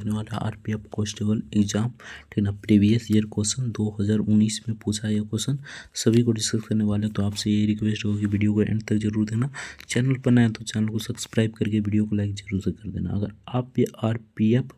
होने वाला RPF constable exam, ठीक ना। प्रीवियस ईयर क्वेश्चन 2019 में पूछा है ये क्वेश्चन, सभी को डिस्कस करने वाले हैं। तो आपसे ये रिक्वेस्ट होगी वीडियो को एंड तक जरूर देना। चैनल पर नए हैं तो चैनल को सब्सक्राइब करके वीडियो को लाइक जरूर से कर देना। अगर आप ये आरपीएफ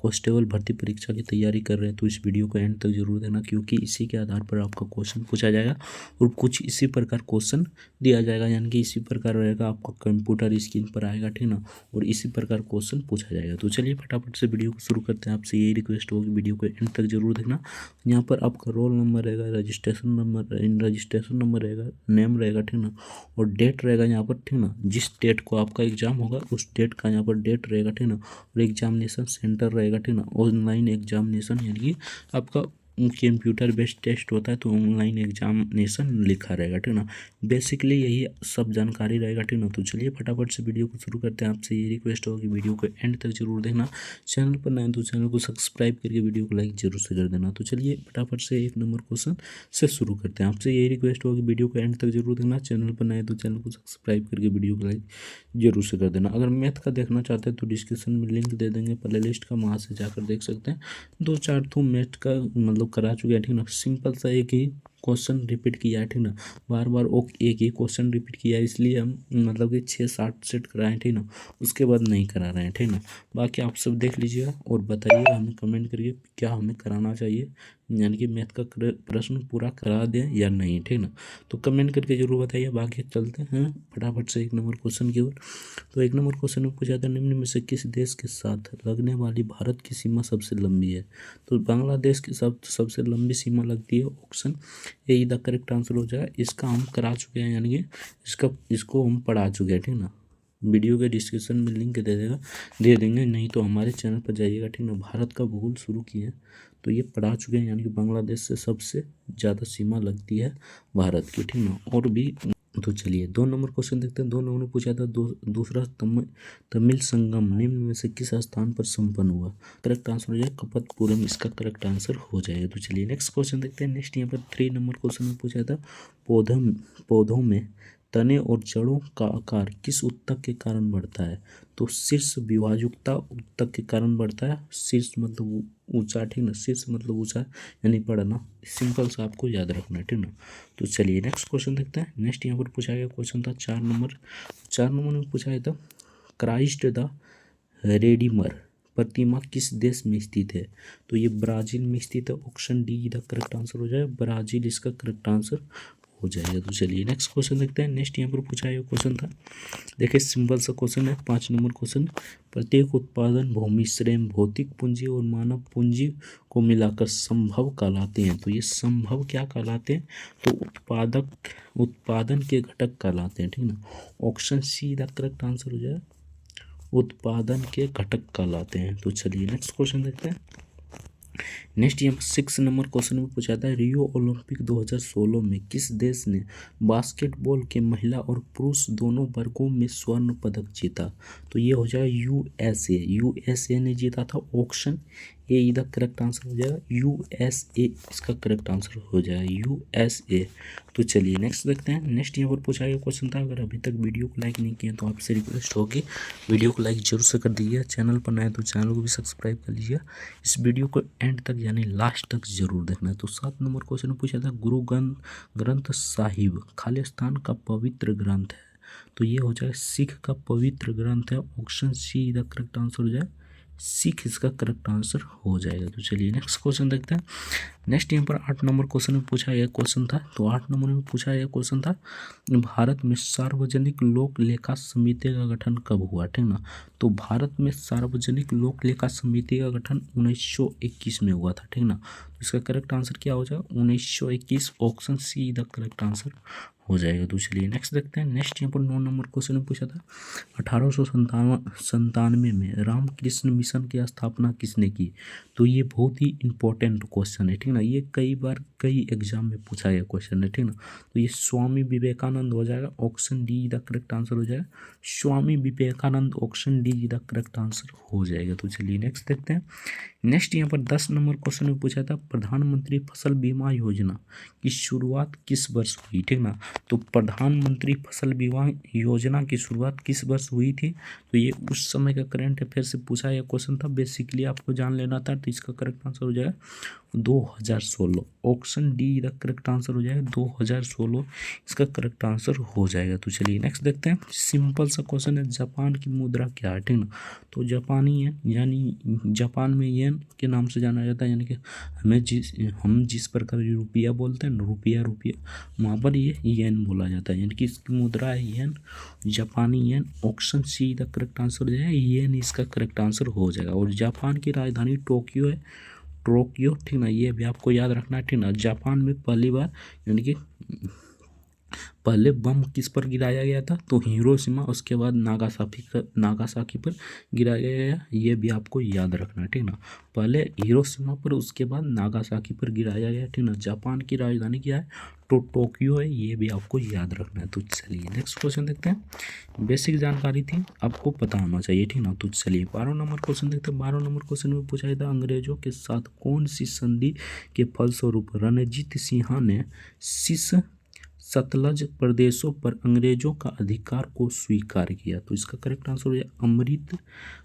कांस्टेबल भर्ती परीक्षा की तैयारी कर रहे हैं तो इस वीडियो को एंड तक जरूर देना, क्योंकि इसी के आधार पर आपका क्वेश्चन पूछा जाएगा और कुछ इसी प्रकार क्वेश्चन दिया जाएगा, यानी कि इसी प्रकार रहेगा, आपका कंप्यूटर स्क्रीन पर आएगा, ठीक ना, और इसी प्रकार क्वेश्चन पूछा जाएगा। तो चलिए फटाफट से वीडियो को शुरू करते हैं। आपसे यही रिक्वेस्ट होगी वीडियो को एंड तक जरूर देखना। यहाँ पर आपका रोल नंबर रहेगा, रजिस्ट्रेशन नंबर रहेगा, नेम रहेगा, ठीक ना, और डेट रहेगा यहाँ पर, ठीक ना। जिस डेट को आपका एग्जाम होगा उस डेट का यहाँ पर डेट रहेगा, ठीक ना, और एग्जामिनेशन सेंटर रहेगा, ठीक ना। ऑनलाइन एग्जामिनेशन यानी कि आपका कंप्यूटर बेस्ड टेस्ट होता है तो ऑनलाइन एग्जामिनेशन लिखा रहेगा, ठीक ना। बेसिकली यही सब जानकारी रहेगा, ठीक ना। तो चलिए फटाफट से वीडियो को शुरू करते हैं। आपसे ये रिक्वेस्ट होगी वीडियो को एंड तक जरूर देखना। चैनल पर नए तो चैनल को सब्सक्राइब करके वीडियो को लाइक जरूर से कर देना। तो चलिए फटाफट से 1 नंबर क्वेश्चन से शुरू करते हैं। आपसे यही रिक्वेस्ट होगी वीडियो को एंड तक जरूर देखना। चैनल पर नए तो चैनल को सब्सक्राइब करके वीडियो को लाइक जरूर से कर देना। अगर मैथ का देखना चाहते हैं तो डिस्क्रिप्शन में लिंक दे देंगे प्ले लिस्ट का, वहाँ से जाकर देख सकते हैं। 2-4 तो मैथ का मतलब करा चुके हैं, ठीक ना। सिंपल सा एक ही क्वेश्चन रिपीट किया है, ठीक ना, बार बार वो एक ही क्वेश्चन रिपीट किया है, इसलिए हम मतलब कि 6-7 सेट कराए, ठीक ना, उसके बाद नहीं करा रहे हैं, ठीक ना। बाकी आप सब देख लीजिएगा और बताइए हमें कमेंट करके क्या हमें कराना चाहिए, यानी कि मैथ का प्रश्न पूरा करा दें या नहीं, ठीक ना। तो कमेंट करके जरूर बताइए। बाकी चलते हैं फटाफट से 1 नंबर क्वेश्चन की ओर। तो 1 नंबर क्वेश्चन में पूछा था, निम्न में से किस देश के साथ लगने वाली भारत की सीमा सबसे लंबी है? तो बांग्लादेश के साथ सबसे लंबी सीमा लगती है। Option A the correct answer हो जाए। इसका हम करा चुके हैं, यानी कि इसको हम पढ़ा चुके हैं, ठीक ना। वीडियो के डिस्क्रिप्शन में लिंक दे देंगे, नहीं तो हमारे चैनल पर जाइएगा, ठीक ना। भारत का भूगोल शुरू किए तो ये पढ़ा चुके हैं, यानी कि बांग्लादेश से सबसे ज़्यादा सीमा लगती है भारत की, ठीक ना। और भी तो चलिए 2 नंबर क्वेश्चन देखते हैं। 2 नंबर ने पूछा था दूसरा तमिल संगम निम्न में से किस स्थान पर संपन्न हुआ? करेक्ट आंसर हो जाए कपतपुरम, इसका करेक्ट आंसर हो जाएगा। तो चलिए नेक्स्ट क्वेश्चन देखते हैं। नेक्स्ट यहाँ पर 3 नंबर क्वेश्चन में पूछा था, पौधों में तने और जड़ों का आकार किस ऊतक के कारण बढ़ता है? तो शीर्ष विभाजुकता ऊतक के कारण बढ़ता है। शीर्ष मतलब ऊंचा, ठीक ना, शीर्ष मतलब ऊंचा यानी बढ़ना। सिंपल सा आपको याद रखना है, ठीक ना। तो चलिए नेक्स्ट क्वेश्चन देखते हैं। नेक्स्ट यहाँ पर पूछा गया क्वेश्चन था 4 नंबर में पूछा गया था, क्राइस्ट द रेडीमर प्रतिमा किस देश में स्थित है? तो ये ब्राजील में स्थित है। Option D the correct answer हो जाए, ब्राजील इसका करेक्ट आंसर हो जाएगा। तो चलिए नेक्स्ट क्वेश्चन देखते हैं। नेक्स्ट यहाँ पर पूछा गया क्वेश्चन था, देखिए सिंपल सा क्वेश्चन है, 5 नंबर क्वेश्चन। प्रत्येक उत्पादन भूमि, श्रम, भौतिक पूंजी और मानव पूंजी को मिलाकर संभव कहलाते हैं। तो ये संभव क्या कहलाते हैं? तो उत्पादन के घटक कहलाते हैं, ठीक ना। Option C the correct answer हो जाए, उत्पादन के घटक कहलाते हैं। तो चलिए नेक्स्ट क्वेश्चन देखते हैं। नेक्स्ट यहाँ पर 6 नंबर क्वेश्चन में पूछा था, रियो ओलंपिक 2016 में किस देश ने बास्केटबॉल के महिला और पुरुष दोनों वर्गों में स्वर्ण पदक जीता? तो ये हो जाएगा यूएसए ने जीता था। ऑप्शन ए इधर करेक्ट आंसर हो जाएगा, यूएसए इसका करेक्ट आंसर हो जाएगा, यूएसए। तो चलिए नेक्स्ट देखते हैं। नेक्स्ट यहाँ पर पूछा गया क्वेश्चन था, अगर अभी तक वीडियो को लाइक नहीं किया तो आपसे रिक्वेस्ट होगी वीडियो को लाइक जरूर से कर दीजिए। चैनल पर नए तो चैनल को भी सब्सक्राइब कर लीजिए। इस वीडियो को एंड तक यानी लास्ट तक जरूर देखना है। तो 7 नंबर क्वेश्चन में पूछा था, गुरु ग्रंथ साहिब खालिस्तान का पवित्र ग्रंथ है। तो ये हो जाए सिख का पवित्र ग्रंथ है। Option C the correct answer हो जाए, सिख इसका करेक्ट आंसर हो जाएगा। तो चलिए नेक्स्ट क्वेश्चन देखते हैं। नेक्स्ट यहाँ पर 8 नंबर क्वेश्चन में पूछा गया क्वेश्चन था, तो 8 नंबर में पूछा गया क्वेश्चन था, भारत में सार्वजनिक लोक लेखा समिति का गठन कब हुआ? ठीक ना। तो भारत में सार्वजनिक लोक लेखा समिति का गठन 1921 में हुआ था, ठीक ना। तो इसका करेक्ट आंसर क्या हो जाएगा? 1921। Option C the correct answer हो जाएगा। तो चलिए नेक्स्ट देखते हैं। नेक्स्ट यहाँ पर 9 नंबर क्वेश्चन में पूछा था, 1897 में रामकृष्ण मिशन की स्थापना किसने की? तो ये बहुत ही इंपॉर्टेंट क्वेश्चन है, ठीक ना। ये कई बार कई एग्जाम में पूछा गया क्वेश्चन है, ठीक ना। तो ये स्वामी विवेकानंद हो जाएगा। Option D the correct answer हो जाएगा, Swami Vivekananda. Option D the correct answer हो जाएगा। तो चलिए नेक्स्ट देखते हैं। नेक्स्ट यहाँ पर 10 नंबर क्वेश्चन में पूछा था, प्रधानमंत्री फसल बीमा योजना की शुरुआत किस वर्ष हुई? ठीक ना। तो प्रधानमंत्री फसल बीमा योजना की शुरुआत किस वर्ष हुई थी? तो ये उस समय का करंट अफेयर से पूछा यह क्वेश्चन था, बेसिकली आपको जान लेना था। तो इसका करेक्ट आंसर हो जाएगा 2016। Option D the correct answer हो जाएगा 2016, इसका करेक्ट आंसर हो जाएगा। तो चलिए नेक्स्ट देखते हैं। सिंपल सा क्वेश्चन है, जापान की मुद्रा क्या है? ठीक ना, तो जापानी है, यानी जापान में येन के नाम से जाना जाता है, यानी कि हम जिस प्रकार रुपया बोलते हैं ना, रुपया वहाँ पर ये येन बोला जाता है, यानी कि इसकी मुद्रा है येन, जापानी yen. Option C the correct answer हो जाएगा, येन इसका करेक्ट आंसर हो जाएगा। और जापान की राजधानी टोक्यो है, टोक्यो, ठीक ना, ये भी आपको याद रखना है, ठीक ना। जापान में पहली बार, यानी कि पहले बम किस पर गिराया गया था? तो हिरोशिमा, उसके बाद नागासाकी पर गिराया गया, ये भी आपको याद रखना है, ठीक ना। पहले हिरोशिमा पर, उसके बाद नागासाकी पर गिराया गया, ठीक ना। जापान की राजधानी क्या है? तो टोक्यो है, ये भी आपको याद रखना है। तो चलिए नेक्स्ट क्वेश्चन देखते हैं। बेसिक जानकारी थी, आपको पता होना चाहिए, ठीक ना। तो चलिए 12 नंबर क्वेश्चन देखते हैं। 12 नंबर क्वेश्चन में पूछा था, अंग्रेजों के साथ कौन सी संधि के फलस्वरूप रणजीत सिन्हा ने शीश सतलज प्रदेशों पर अंग्रेजों का अधिकार को स्वीकार किया? तो इसका करेक्ट आंसर हो जाए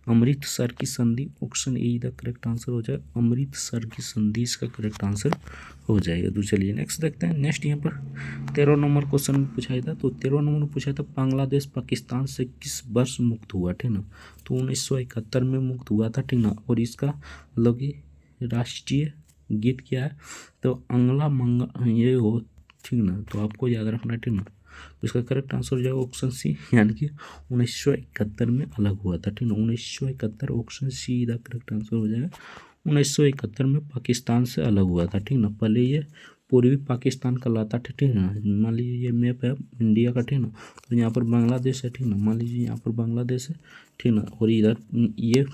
अमृतसर की संधि। Option A the correct answer हो जाए अमृतसर की संधि, इसका करेक्ट आंसर हो जाएगा। तो चलिए नेक्स्ट देखते हैं। नेक्स्ट यहाँ पर 13 नंबर क्वेश्चन में पूछा था। तो 13 नंबर पूछा था, बांग्लादेश पाकिस्तान से किस वर्ष मुक्त हुआ? ठीक ना, तो 1971 में मुक्त हुआ था, ठीक ना। और इसका मतलब कि राष्ट्रीय गीत क्या है? तो अंगला मंगा ये हो, ठीक ना। तो आपको याद रखना है, ठीक ना। तो इसका करेक्ट आंसर हो जाएगा ऑप्शन सी, यानी कि 1971 में अलग हुआ था, ठीक ना। 1971, option C the correct answer हो जाएगा। 1971 में पाकिस्तान से अलग हुआ था, ठीक ना। पहले ये पूर्वी पाकिस्तान कहलाता था, ठीक ना। मान लीजिए ये मैप है इंडिया का, ठीक ना। तो यहाँ पर बांग्लादेश है, ठीक ना। मान लीजिए यहाँ पर बांग्लादेश है, ठीक ना। और इधर ये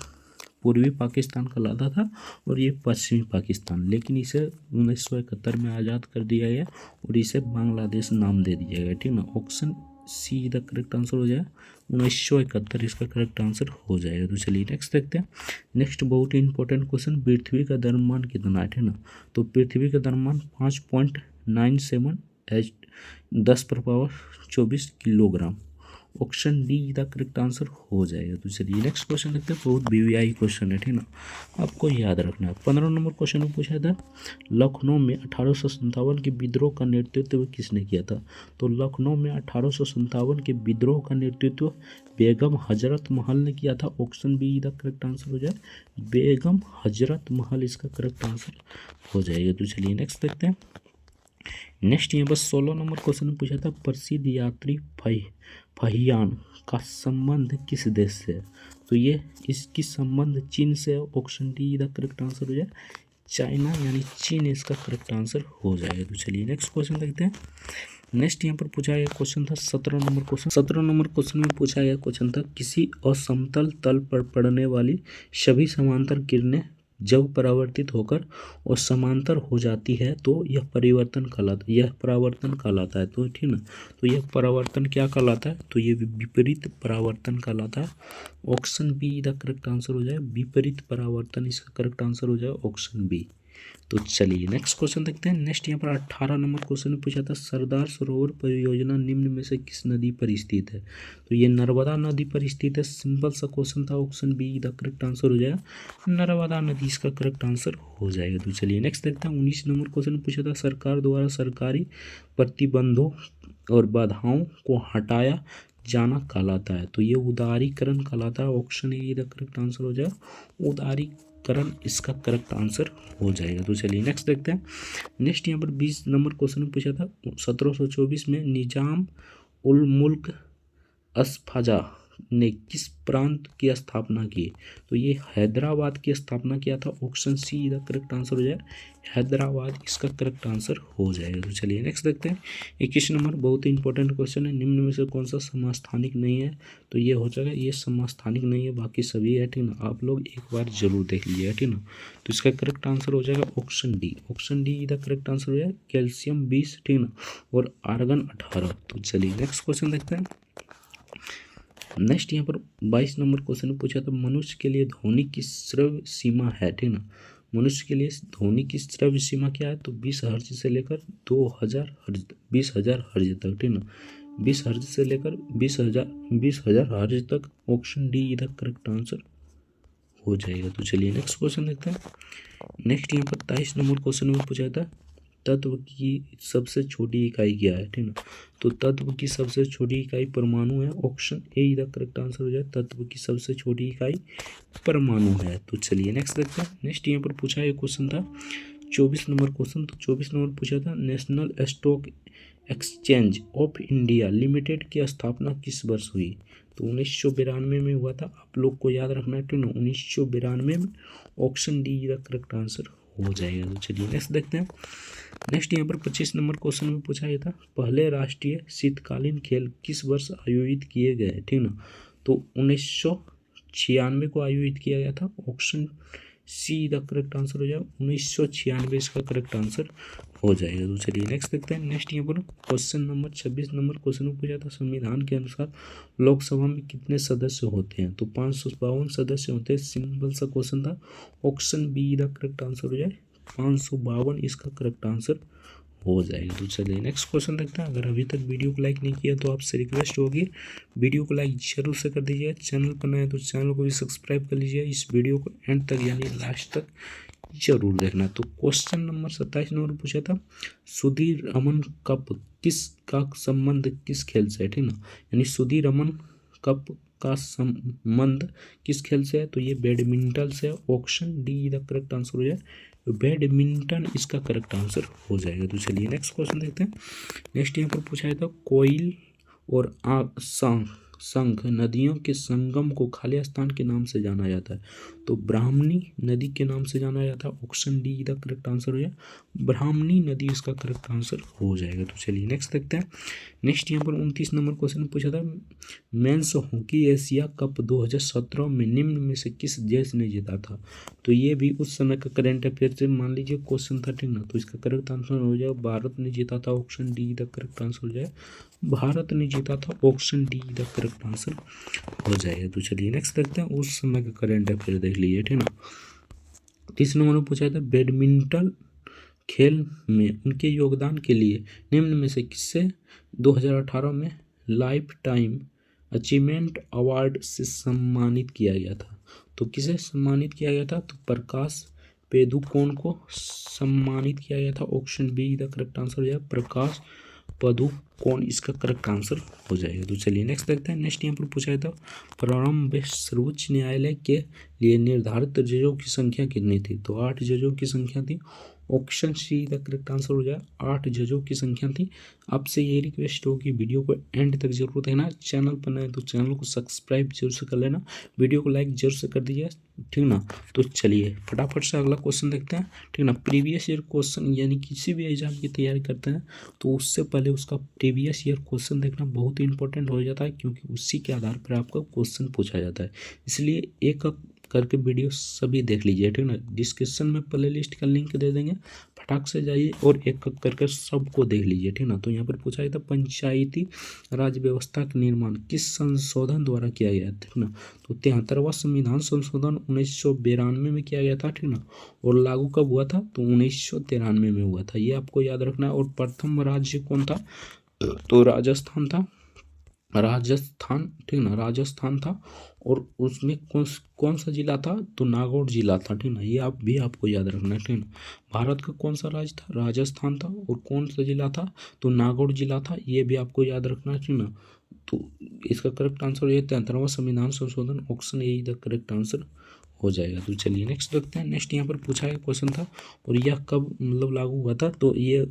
पूर्वी पाकिस्तान कहलाता था और ये पश्चिमी पाकिस्तान, लेकिन इसे 1971 में आज़ाद कर दिया गया और इसे बांग्लादेश नाम दे दिया गया, ठीक ना। Option C the correct answer हो जाएगा 1971, इसका करेक्ट आंसर हो जाएगा। तो चलिए नेक्स्ट देखते हैं। नेक्स्ट बहुत ही इंपॉर्टेंट क्वेश्चन, पृथ्वी का द्रव्यमान कितना है? ठीक ना, तो पृथ्वी का द्रव्यमान 5.97 H 10⁻24 kilogram. Option D the correct answer हो जाएगा। तो चलिए नेक्स्ट क्वेश्चन देखते हैं। बहुत वीवीआई क्वेश्चन है, ठीक ना, आपको याद रखना है। 15 नंबर क्वेश्चन में पूछा था, लखनऊ में 1857 के विद्रोह का नेतृत्व किसने किया था? तो लखनऊ में 1857 के विद्रोह का नेतृत्व बेगम हजरत महल ने किया था। Option be the correct answer हो जाए बेगम हजरत महल, इसका करेक्ट आंसर हो जाएगा। तो चलिए नेक्स्ट देखते हैं। नेक्स्ट यहाँ पर 16 नंबर क्वेश्चन में पूछा था, प्रसिद्ध यात्री फहियान का संबंध किस देश से है? तो ये इसकी संबंध चीन से है। Option D the correct answer हो जाए चाइना, यानी चीन, इसका करेक्ट आंसर हो जाएगा। तो चलिए नेक्स्ट क्वेश्चन देखते हैं। नेक्स्ट यहाँ पर पूछा गया क्वेश्चन था 17 नंबर क्वेश्चन। 17 नंबर क्वेश्चन में पूछा गया क्वेश्चन था, किसी असमतल तल पर पड़ने वाली सभी समांतर किरणें जब परावर्तित होकर और समांतर हो जाती है तो यह परावर्तन कहलाता है। तो ठीक ना, तो यह परावर्तन क्या कहलाता है? तो ये विपरीत परावर्तन कहलाता है। Option be the correct answer हो जाए विपरीत परावर्तन, इसका करेक्ट आंसर हो जाए ऑप्शन बी। तो चलिए नेक्स्ट क्वेश्चन देखते हैं। नेक्स्ट यहाँ पर 18 नंबर क्वेश्चन में पूछा था, सरदार सरोवर परियोजना निम्न में से किस नदी पर स्थित है? तो ये नर्मदा नदी पर स्थित है। सिंपल सा क्वेश्चन था। Option be the correct answer हो जाएगा नर्मदा नदी, इसका करेक्ट आंसर हो जाएगा। तो चलिए नेक्स्ट देखते हैं। 19 नंबर क्वेश्चन में पूछा था, सरकार द्वारा सरकारी प्रतिबंधों और बाधाओं को हटाया जाना कहलाता है। तो ये उदारीकरण कहलाता है। Option A the correct answer हो जाएगा उदारीकरण, इसका करेक्ट आंसर हो जाएगा। तो चलिए नेक्स्ट देखते हैं। नेक्स्ट यहाँ पर 20 नंबर क्वेश्चन में पूछा था, 1724 में निजाम उल मुल्क अस्फाजा ने किस प्रांत की स्थापना की? तो ये हैदराबाद की स्थापना किया था। Option C the correct answer हो जाए हैदराबाद, इसका करेक्ट आंसर हो जाएगा। तो चलिए नेक्स्ट देखते हैं। 21 नंबर बहुत ही इंपॉर्टेंट क्वेश्चन है, निम्न में से कौन सा समस्थानिक नहीं है? तो ये हो जाएगा ये समस्थानिक नहीं है, बाकी सभी है, ठीक ना। आप लोग एक बार जरूर देख लीजिएगा, ठीक ना। तो इसका करेक्ट आंसर हो जाएगा option D. Option D the correct answer हो जाएगा कैल्शियम 20, ठीक ना, और आर्गन 18। तो चलिए नेक्स्ट क्वेश्चन देखते हैं। नेक्स्ट यहाँ पर 22 नंबर क्वेश्चन में पूछा था, मनुष्य के लिए ध्वनि की श्रव्य सीमा है, ठीक ना। मनुष्य के लिए ध्वनि की श्रव्य सीमा क्या है, तो 20 हर्ट्ज से लेकर 2000 हर्ट्ज, 20,000 हर्ट्ज तक, ठीक ना, 20 हर्ट्ज से लेकर 20,000 हर्ट्ज तक। ऑप्शन डी इधर करेक्ट आंसर हो जाएगा। तो चलिए नेक्स्ट क्वेश्चन देखते हैं। नेक्स्ट यहाँ पर 23 नंबर क्वेश्चन में पूछा था तत्व की सबसे छोटी इकाई क्या है, ठीक ना, तो तत्व की सबसे छोटी इकाई परमाणु है। ऑप्शन ए इधर करेक्ट आंसर हो जाए, तत्व की सबसे छोटी इकाई परमाणु है। तो चलिए नेक्स्ट देखते हैं। नेक्स्ट यहाँ पर पूछा एक क्वेश्चन था 24 नंबर क्वेश्चन, तो 24 नंबर पूछा था national stock exchange of India limited की स्थापना किस वर्ष हुई, तो 1992 में हुआ था। आप लोग को याद रखना है, ठीक ना, 1992 में। ऑप्शन डी इधर करेक्ट आंसर हो जाएगा। तो चलिए नेक्स्ट देखते हैं। नेक्स्ट यहाँ पर 25 नंबर क्वेश्चन में पूछा गया था पहले राष्ट्रीय शीतकालीन खेल किस वर्ष आयोजित किए गए, ठीक ना, तो 1996 को आयोजित किया गया था। Option C the correct answer हो जाएगा, 1996 इसका करेक्ट आंसर हो जाएगा। तो चलिए नेक्स्ट देखते हैं। नेक्स्ट यहाँ पर क्वेश्चन नंबर 26 नंबर क्वेश्चन में पूछा था संविधान के अनुसार लोकसभा में कितने सदस्य होते हैं, तो 552 सदस्य होते हैं। सिंपल सा क्वेश्चन था। Option be the correct answer हो जाए, 552 इसका करेक्ट आंसर हो जाएगा। तो चलिए नेक्स्ट क्वेश्चन देखते हैं। अगर अभी तक वीडियो को लाइक नहीं किया तो आपसे रिक्वेस्ट होगी वीडियो को लाइक जरूर से कर दीजिए। चैनल पर नए तो चैनल को भी सब्सक्राइब कर लीजिए। इस वीडियो को एंड तक यानी लास्ट तक जरूर देखना। तो क्वेश्चन नंबर 27 नंबर पूछा था सुधीर रमन कप किस का संबंध किस खेल से है, ठीक ना, यानी सुधीर रमन कप का संबंध किस खेल से है, तो ये बैडमिंटन से। Option D the correct answer हो जाए, बैडमिंटन इसका करेक्ट आंसर हो जाएगा। तो चलिए नेक्स्ट क्वेश्चन देखते हैं। नेक्स्ट यहाँ पर पूछा है था कोयल और शंख नदियों के संगम को खाली स्थान के नाम से जाना जाता है, तो ब्राह्मणी नदी के नाम से जाना जाता है। Option D the correct answer हो जाए, ब्राह्मणी नदी इसका करेक्ट आंसर हो जाएगा। तो चलिए नेक्स्ट देखते हैं। नेक्स्ट यहाँ पर 29 नंबर क्वेश्चन पूछा था मेंस हॉकी एशिया कप 2017 में निम्न में से किस देश ने जीता था, तो ये भी उस समय का करंट अफेयर से मान लीजिए क्वेश्चन था, ठीक ना, तो इसका करेक्ट आंसर हो जाए भारत ने जीता था। Option D the correct answer हो जाए, भारत ने जीता था। Option D the correct answer हो जाएगा। तो चलिए नेक्स्ट देखते हैं। उस समय का करंट अफेयर देख लीजिए, ठीक ना। 30 नंबर में पूछा था बैडमिंटन खेल में उनके योगदान के लिए निम्न में से किससे 2018 में लाइफ टाइम अचीवमेंट अवार्ड से सम्मानित किया गया था, तो किसे सम्मानित किया गया था, तो प्रकाश पेदुकोण को सम्मानित किया गया था। Option be the correct answer हो जाए, प्रकाश पदुकोण इसका करेक्ट आंसर हो जाएगा। तो चलिए नेक्स्ट देखते हैं। नेक्स्ट यहाँ पर पूछा था प्रारंभ में सर्वोच्च न्यायालय के लिए निर्धारित जजों की संख्या कितनी थी, तो 8 जजों की संख्या थी। Option C the correct answer हो जाए, 8 जजों की संख्या थी। आपसे ये रिक्वेस्ट हो कि वीडियो को एंड तक जरूर देखना। चैनल पर नए तो चैनल को सब्सक्राइब जरूर से कर लेना, वीडियो को लाइक जरूर से कर दीजिए, ठीक ना। तो चलिए फटाफट से अगला क्वेश्चन देखते हैं, ठीक ना। प्रीवियस ईयर क्वेश्चन यानी किसी भी एग्जाम की तैयारी करते हैं तो उससे पहले उसका प्रीवियस ईयर क्वेश्चन देखना बहुत ही इंपॉर्टेंट हो जाता है, क्योंकि उसी के आधार पर आपका क्वेश्चन पूछा जाता है। इसलिए एक करके वीडियो सभी देख लीजिए, ठीक ना। डिस्क्रिप्शन में प्ले लिस्ट का लिंक दे देंगे, फटाक से जाइए और एक करके सबको देख लीजिए, ठीक ना। तो यहाँ पर पूछा गया था पंचायती राज व्यवस्था का निर्माण किस संशोधन द्वारा किया गया, ठीक ना, तो 73वां संविधान संशोधन 1992 में किया गया था, ठीक ना। और लागू कब हुआ था, तो 1993 में हुआ था, ये आपको याद रखना है। और प्रथम राज्य कौन था, तो राजस्थान था, ठीक ना, राजस्थान था। और उसमें कौन सा जिला था, तो नागौर जिला था, ठीक ना, ये आप भी आपको याद रखना है, ठीक ना। भारत का कौन सा राज्य था, राजस्थान था। और कौन सा जिला था, तो नागौर जिला था, ये भी आपको याद रखना है, ठीक ना। तो इसका करेक्ट आंसर ये 73वां संविधान संशोधन। Option A the correct answer हो जाएगा। तो चलिए नेक्स्ट देखते हैं। नेक्स्ट यहाँ पर पूछा गया क्वेश्चन था और यह कब मतलब लागू हुआ था, तो ये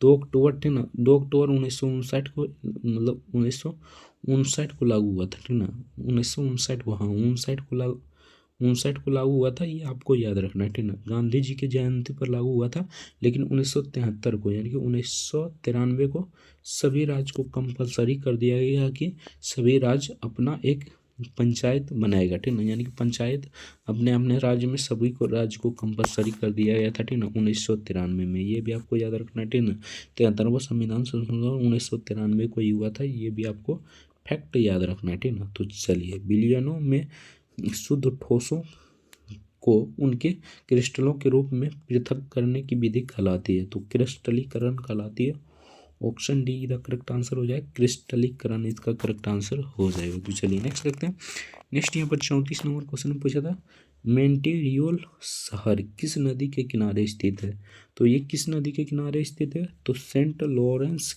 2 अक्टूबर, ठीक ना, 2 अक्टूबर 1959 को, मतलब 1959 को लागू हुआ था, ठीक ना, 1959 को, हाँ 59 को लागू हुआ था, ये आपको याद रखना है, ठीक ना। गांधी जी की जयंती पर लागू हुआ था, लेकिन 1973 को यानी कि 1993 को सभी राज्य को कंपलसरी कर दिया गया कि सभी राज्य अपना एक पंचायत बनाएगा, ठीक ना, यानी कि पंचायत अपने अपने राज्य में सभी को राज्य को कंपलसरी कर दिया गया था, ठीक ना, 1993 में। ये भी आपको याद रखना है, ठीक ना। 73वां संविधान संशोधन 1993 को ही हुआ था, ये भी आपको फैक्ट याद रखना है, ठीक ना। तो चलिए बिलियनों में शुद्ध ठोसों को उनके क्रिस्टलों के रूप में पृथक करने की विधि कहलाती है। तो क्रिस्टलीकरण कहलाती है। Option D the correct answer हो जाए, क्रिस्टलीकरण इसका करेक्ट आंसर हो जाएगा। तो चलिए नेक्स्ट देखते हैं। नेक्स्ट यहाँ पर 34 नंबर क्वेश्चन पूछा था, मेंटेरियोल शहर किस नदी के किनारे स्थित है? तो ये किस नदी के किनारे स्थित है? तो सेंट लॉरेंस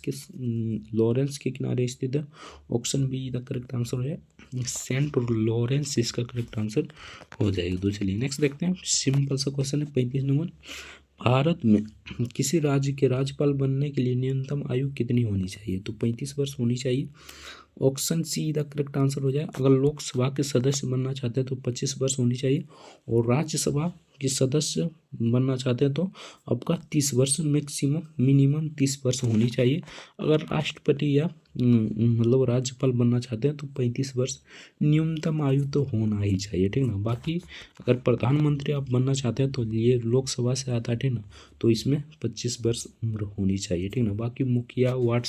के किनारे स्थित है। Option be the correct answer हो जाए, सेंट लॉरेंस इसका करेक्ट आंसर हो जाएगा। तो चलिए नेक्स्ट देखते हैं। सिंपल सा क्वेश्चन है 35 नंबर, भारत में किसी राज्य के राज्यपाल बनने के लिए न्यूनतम आयु कितनी होनी चाहिए? तो 35 वर्ष होनी चाहिए। Option C the correct answer हो जाए। अगर लोकसभा के सदस्य बनना चाहते हैं तो 25 वर्ष होनी चाहिए, और राज्यसभा के सदस्य बनना चाहते हैं तो आपका 30 वर्ष मैक्सिमम मिनिमम 30 वर्ष होनी चाहिए। अगर राष्ट्रपति या मतलब राज्यपाल बनना चाहते हैं तो 35 वर्ष न्यूनतम आयु तो होना ही चाहिए, ठीक ना। बाकी अगर प्रधानमंत्री आप बनना चाहते हैं तो ये लोकसभा से आता है, ठीक ना, तो इसमें 25 वर्ष उम्र होनी चाहिए, ठीक ना। बाकी मुखिया, वार्ड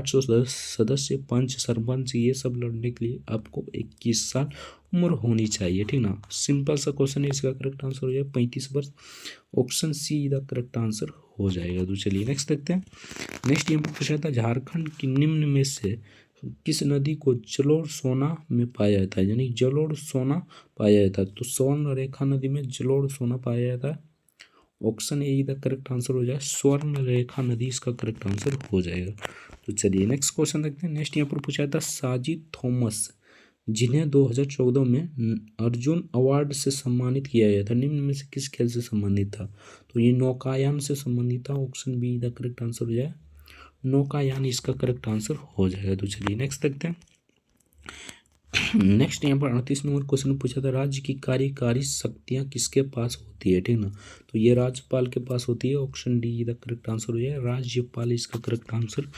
सदस्य, पंच, सरपंच, ये सब लड़ने के लिए आपको 21 साल उम्र होनी चाहिए, ठीक ना। सिंपल सा क्वेश्चन है, इसका करेक्ट आंसर हो जाए 35 वर्ष। Option C the correct answer हो जाएगा। तो चलिए नेक्स्ट देखते हैं। नेक्स्ट यहाँ पर पूछा था, झारखंड की निम्न में से किस नदी को जलोढ़ सोना में पाया जाता है? यानी जलोढ़ सोना पाया जाता है। तो स्वर्ण रेखा नदी में जलोढ़ सोना पाया जाता है। Option A the correct answer हो जाए, स्वर्ण रेखा नदी इसका करेक्ट आंसर हो जाएगा। तो चलिए नेक्स्ट क्वेश्चन देखते हैं। नेक्स्ट यहाँ पर पूछा था, साजिद थॉमस जिन्हें 2014 में अर्जुन अवार्ड से सम्मानित किया गया था, निम्न में से किस खेल से संबंधित था? तो ये नौकायान से संबंधित था। Option be the correct answer हो जाए, नौकायान इसका करेक्ट आंसर हो जाएगा। तो चलिए नेक्स्ट देखते हैं। नेक्स्ट यहाँ पर 38 नंबर क्वेश्चन पूछा था, राज्य की कार्यकारी शक्तियाँ किसके पास होती है? ठीक ना, तो ये राज्यपाल के पास होती है। Option D the correct answer हो जाए, राज्यपाल इसका करेक्ट आंसर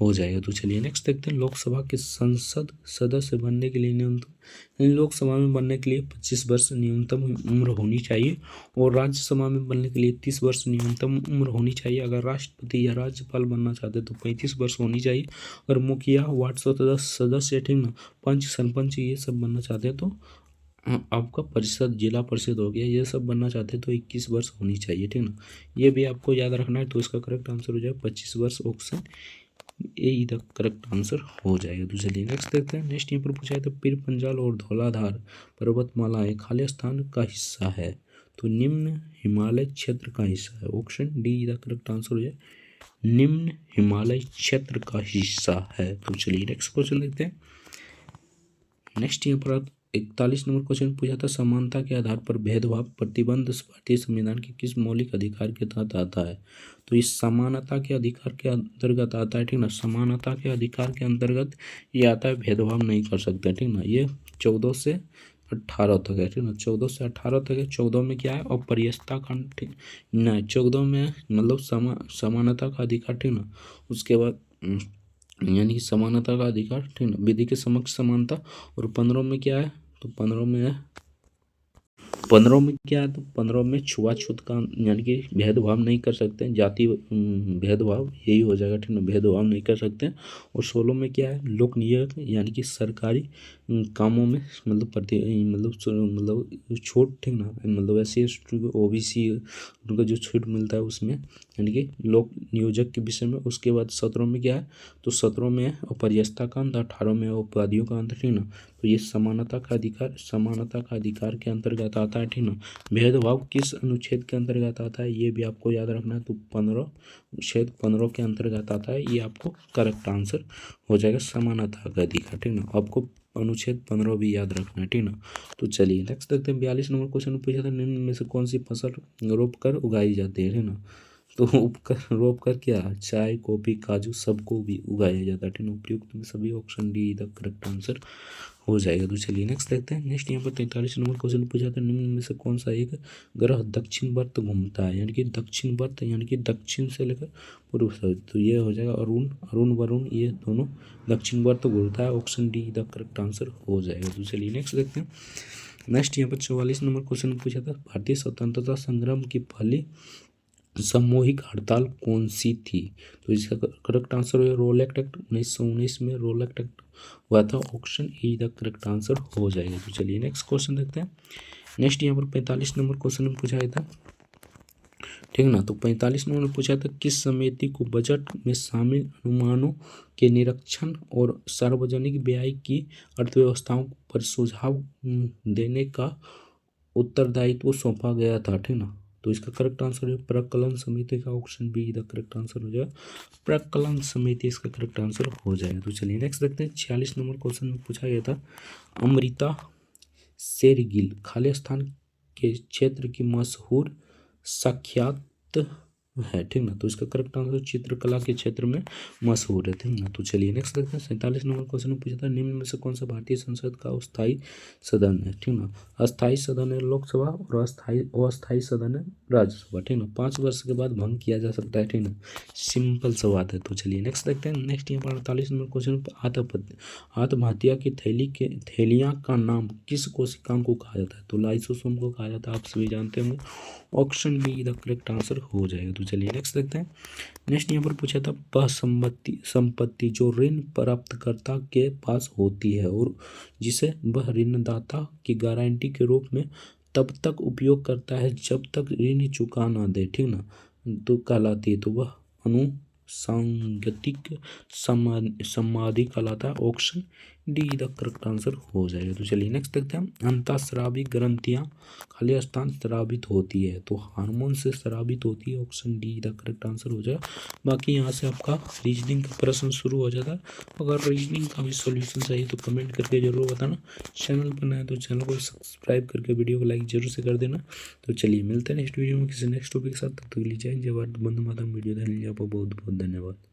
हो जाएगा। तो चलिए नेक्स्ट देखते हैं। लोकसभा के संसद सदस्य बनने के लिए न्यूनतम, लोकसभा में बनने के लिए 25 वर्ष न्यूनतम उम्र होनी चाहिए, और राज्यसभा में बनने के लिए 30 वर्ष न्यूनतम उम्र होनी चाहिए। अगर राष्ट्रपति या राज्यपाल बनना चाहते तो 35 वर्ष होनी चाहिए। अगर मुखिया, वार्ड सदस्य, ठीक ना, पंच, सरपंच, ये सब बनना चाहते हैं तो आपका परिषद, जिला परिषद हो गया, ये सब बनना चाहते हैं तो 21 वर्ष होनी चाहिए, ठीक ना। ये भी आपको याद रखना है। तो इसका करेक्ट आंसर हो जाए 25 वर्ष। Option A the correct answer हो जाएगा। तो चलिए नेक्स्ट देखते हैं। नेक्स्ट यहाँ पर पूछा है, तो पीर पंजाल और धौलाधार पर्वतमाला एक खालिस्तान का हिस्सा है, तो निम्न हिमालय क्षेत्र का हिस्सा है। Option D the correct answer हो जाए, निम्न हिमालय क्षेत्र का हिस्सा है। तो चलिए नेक्स्ट क्वेश्चन देखते हैं। नेक्स्ट यहाँ पर 41 नंबर क्वेश्चन पूछा था, समानता के आधार पर भेदभाव प्रतिबंध भारतीय संविधान के किस मौलिक अधिकार के तहत आता है? तो इस समानता के अधिकार के अंतर्गत आता है, ठीक ना। समानता के अधिकार के अंतर्गत ये आता है, भेदभाव नहीं कर सकते, ठीक ना। ये 14 से 18 तक है, ठीक ना, 14 से 18 तक है। 14 में क्या है, अपरियस्ता खंड, ठीक ना। 14 में मतलब समानता का अधिकार, ठीक ना। उसके बाद यानी समानता का अधिकार, ठीक ना, विधि के समक्ष समानता। और 15 में क्या है, तो 15 में क्या है, तो 15 में छुआछूत का यानी कि भेदभाव नहीं कर सकते हैं, जाति भेदभाव यही हो जाएगा, ठीक ना, भेदभाव नहीं कर सकते हैं। और 16 में क्या है, लोक नियोग यानी कि सरकारी कामों में मतलब छूट, ठीक ना, मतलब SC OBC उनका जो छूट मिलता है उसमें, यानी कि लोक नियोजक के विषय में। उसके बाद 17 में क्या है, तो 17 में अपरियस्ता का अंत, 18 में उपाधियों का अंत, ठीक ना। तो ये समानता का अधिकार के अंतर्गत आता है, ठीक ना। भेदभाव किस अनुच्छेद के अंतर्गत आता है, ये भी आपको याद रखना है। तो 15 के अंतर्गत आता है, ये आपको करेक्ट आंसर हो जाएगा, समानता का अधिकार, ठीक ना। आपको अनुच्छेद 15 भी याद रखना है, ठीक ना। तो चलिए नेक्स्ट देखते हैं। 42 नंबर क्वेश्चन पूछा था, निम्न में से कौन सी फसल रोप कर उगाई जाती है, ठीक ना। तो रोप कर क्या, चाय, कॉफी, काजू सबको भी उगाया जाता है, ठीक ना। उपयुक्त में सभी, option D the correct answer हो जाएगा। तो चलिए नेक्स्ट देखते हैं। नेक्स्ट यहाँ पर 43 नंबर क्वेश्चन पूछा था, निम्न में से कौन सा एक ग्रह दक्षिण वर्त घूमता है, यानी कि दक्षिण वर्त यानी कि दक्षिण से लेकर पूर्व से। तो ये हो जाएगा अरुण वरुण, ये दोनों दक्षिण वर्त घूमता है। Option D the correct answer हो जाएगा। तो चलिए नेक्स्ट देखते हैं। नेक्स्ट यहाँ पर 44 नंबर क्वेश्चन पूछा था, भारतीय स्वतंत्रता संग्राम की पहली सामूहिक हड़ताल कौन सी थी? तो इसका करेक्ट आंसर है रोलेक्ट एक्ट। 1919 में रोलेक्ट एक्ट हुआ था। Option E the correct answer हो जाएगा। तो चलिए नेक्स्ट क्वेश्चन देखते हैं। नेक्स्ट यहाँ पर 45 नंबर क्वेश्चन में पूछा गया था, ठीक ना। तो 45 नंबर में पूछा था किस समिति को बजट में शामिल अनुमानों के निरीक्षण और सार्वजनिक व्यय की अर्थव्यवस्थाओं पर सुझाव देने का उत्तरदायित्व सौंपा गया था, ठीक ना। तो इसका करेक्ट आंसर है प्राक्कलन समिति का, option be the correct answer हो जाएगा, प्राक्कलन समिति इसका करेक्ट आंसर हो जाएगा। तो चलिए नेक्स्ट देखते हैं। 46 नंबर क्वेश्चन में पूछा गया था अमृता शेरगिल खालिस्तान के क्षेत्र की मशहूर साख्यात है, ठीक ना। तो इसका करेक्ट आंसर चित्रकला के क्षेत्र में मशहूर है, ठीक ना। तो चलिए नेक्स्ट देखते हैं। 47 नंबर क्वेश्चन में पूछा था निम्न में से कौन सा भारतीय संसद का अस्थायी सदन है, ठीक ना। अस्थायी सदन है लोकसभा और अस्थायी सदन है राज्यसभा, ठीक ना। 5 वर्ष के बाद भंग किया जा सकता है, ठीक ना। सिंपल सा बात है। तो चलिए नेक्स्ट देखते हैं। नेक्स्ट यहाँ पर 48 नंबर क्वेश्चन आत्महत्या की थैलियाँ का नाम किस कोशिकांग को कहा जाता है? तो लाइसोसोम को कहा जाता है, आप सभी जानते होंगे, option be the correct answer हो जाएगा। तो चलिए नेक्स्ट देखते हैं। नेक्स्ट यहाँ पर पूछा था वह संपत्ति जो ऋण प्राप्तकर्ता के पास होती है और जिसे वह ऋणदाता की गारंटी के रूप में तब तक उपयोग करता है जब तक ऋण चुका ना दे, ठीक ना, तो कहलाती है। तो वह अनुसांगतिक समाधि कहलाता है, option D the correct answer हो जाएगा। तो चलिए नेक्स्ट देखते हैं। अंतःस्रावी ग्रंथियां खालिस्तान स्रावित होती है, तो हार्मोन से स्रावित होती है, option D the correct answer हो जाएगा। बाकी यहाँ से आपका रीजनिंग का प्रश्न शुरू हो जाता है। अगर रीजनिंग का भी सॉल्यूशन चाहिए तो कमेंट करके जरूर बताना। चैनल पर नया है तो चैनल को सब्सक्राइब करके वीडियो को लाइक जरूर से कर देना। तो चलिए मिलते हैं नेक्स्ट वीडियो में किसी नेक्स्ट टॉपिक के साथ। तब तक के लिए जय हिंद, जय भारत, वंदे मातरम। वीडियो देखने के लिए आपको बहुत बहुत धन्यवाद।